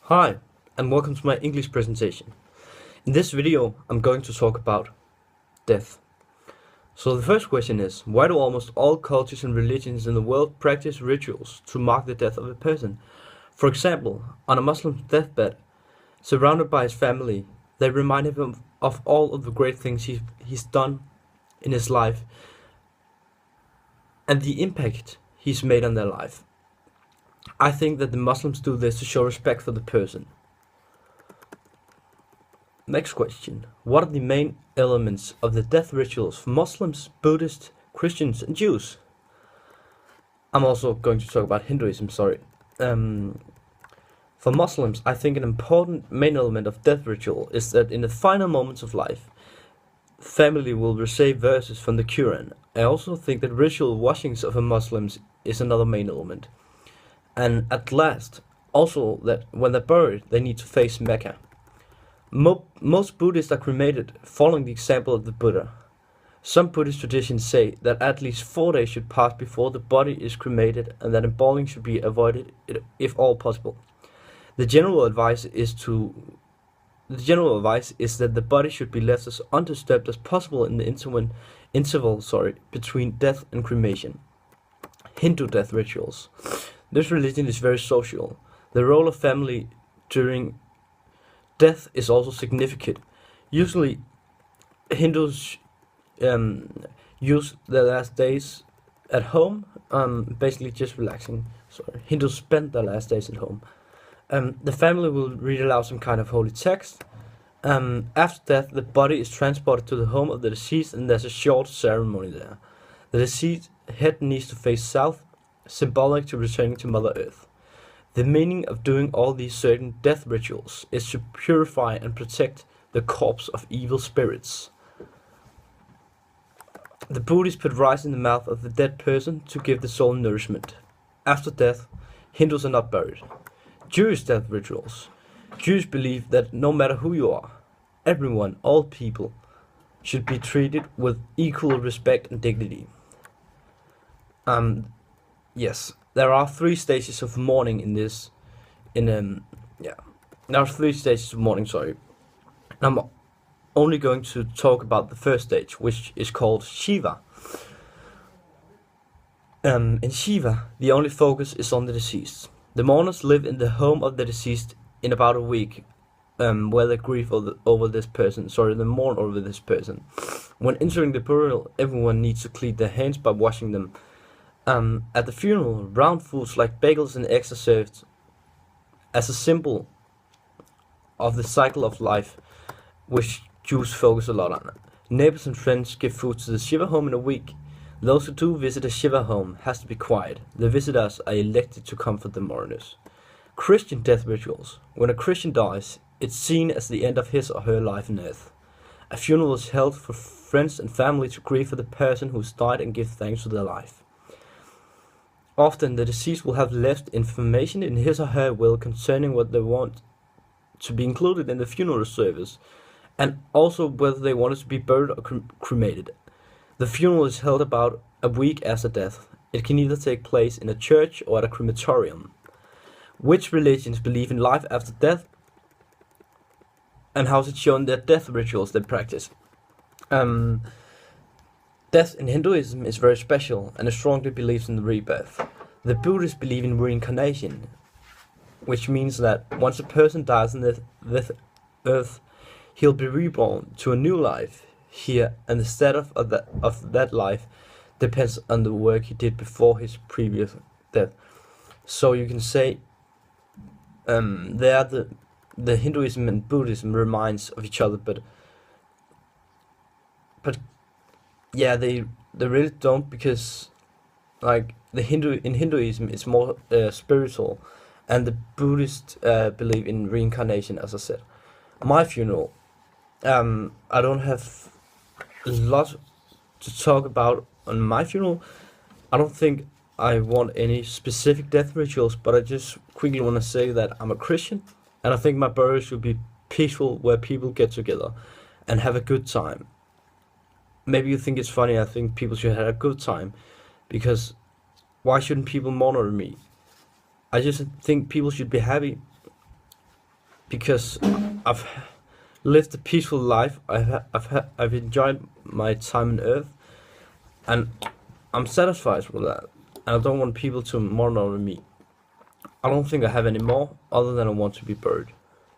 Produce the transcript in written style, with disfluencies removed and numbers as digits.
Hi, and welcome to my English presentation. In this video, I'm going to talk about death. So the first question is, why do almost all cultures and religions in the world practice rituals to mark the death of a person? For example, on a Muslim deathbed, surrounded by his family, they remind him of all of the great things he's done in his life and the impact he's made on their life. I think that the Muslims do this to show respect for the person. Next question. What are the main elements of the death rituals for Muslims, Buddhists, Christians, and Jews? I'm also going to talk about Hinduism, sorry. For Muslims, I think an important main element of death ritual is that in the final moments of life, family will recite verses from the Quran. I also think that ritual washings of a Muslims is another main element. And at last, also that when they're buried, they need to face Mecca. Most Buddhists are cremated, following the example of the Buddha. Some Buddhist traditions say that at least 4 days should pass before the body is cremated and that embalming should be avoided if all possible. The general advice is that the body should be left as undisturbed as possible in the interval between death and cremation. Hindu death rituals. This religion is very social. The role of family during death is also significant. Usually, Hindus use their last days at home, basically just relaxing. Hindus spend their last days at home. The family will read aloud some kind of holy text. After death, the body is transported to the home of the deceased, and there's a short ceremony there. The deceased head needs to face south, symbolic to returning to Mother Earth. The meaning of doing all these certain death rituals is to purify and protect the corpse of evil spirits. The Buddhists put rice in the mouth of the dead person to give the soul nourishment. After death, Hindus are not buried. Jewish death rituals. Jews believe that no matter who you are, everyone, all people, should be treated with equal respect and dignity. Yes, there are 3 stages of mourning in this. There are 3 stages of mourning. I'm only going to talk about the first stage, which is called Shiva. In Shiva, the only focus is on the deceased. The mourners live in the home of the deceased in about a week, where they grieve over this person. They mourn over this person. When entering the burial, everyone needs to clean their hands by washing them. At the funeral, round foods like bagels and eggs are served as a symbol of the cycle of life, which Jews focus a lot on. Neighbors and friends give food to the Shiva home in a week. Those who do visit a Shiva home has to be quiet. The visitors are elected to comfort the mourners. Christian death rituals. When a Christian dies, it's seen as the end of his or her life on earth. A funeral is held for friends and family to grieve for the person who's died and give thanks for their life. Often the deceased will have left information in his or her will concerning what they want to be included in the funeral service, and also whether they want it to be buried or cremated. The funeral is held about a week after death. It can either take place in a church or at a crematorium. Which religions believe in life after death, and how is it shown their death rituals they practice? Death in Hinduism is very special and it strongly believes in the rebirth. The Buddhists believe in reincarnation, which means that once a person dies on this earth, he'll be reborn to a new life here, and the status of that life depends on the work he did before his previous death. So you can say the Hinduism and Buddhism reminds of each other, but yeah, they really don't, because like in Hinduism it's more spiritual, and the Buddhists believe in reincarnation, as I said. My funeral, I don't have a lot to talk about on my funeral. I don't think I want any specific death rituals, but I just quickly want to say that I'm a Christian, and I think my burial should be peaceful, where people get together and have a good time. Maybe you think it's funny. I think people should have a good time, because why shouldn't people mourn over me? I just think people should be happy because I've lived a peaceful life. I've enjoyed my time on Earth, and I'm satisfied with that. And I don't want people to mourn over me. I don't think I have any more, other than I want to be buried.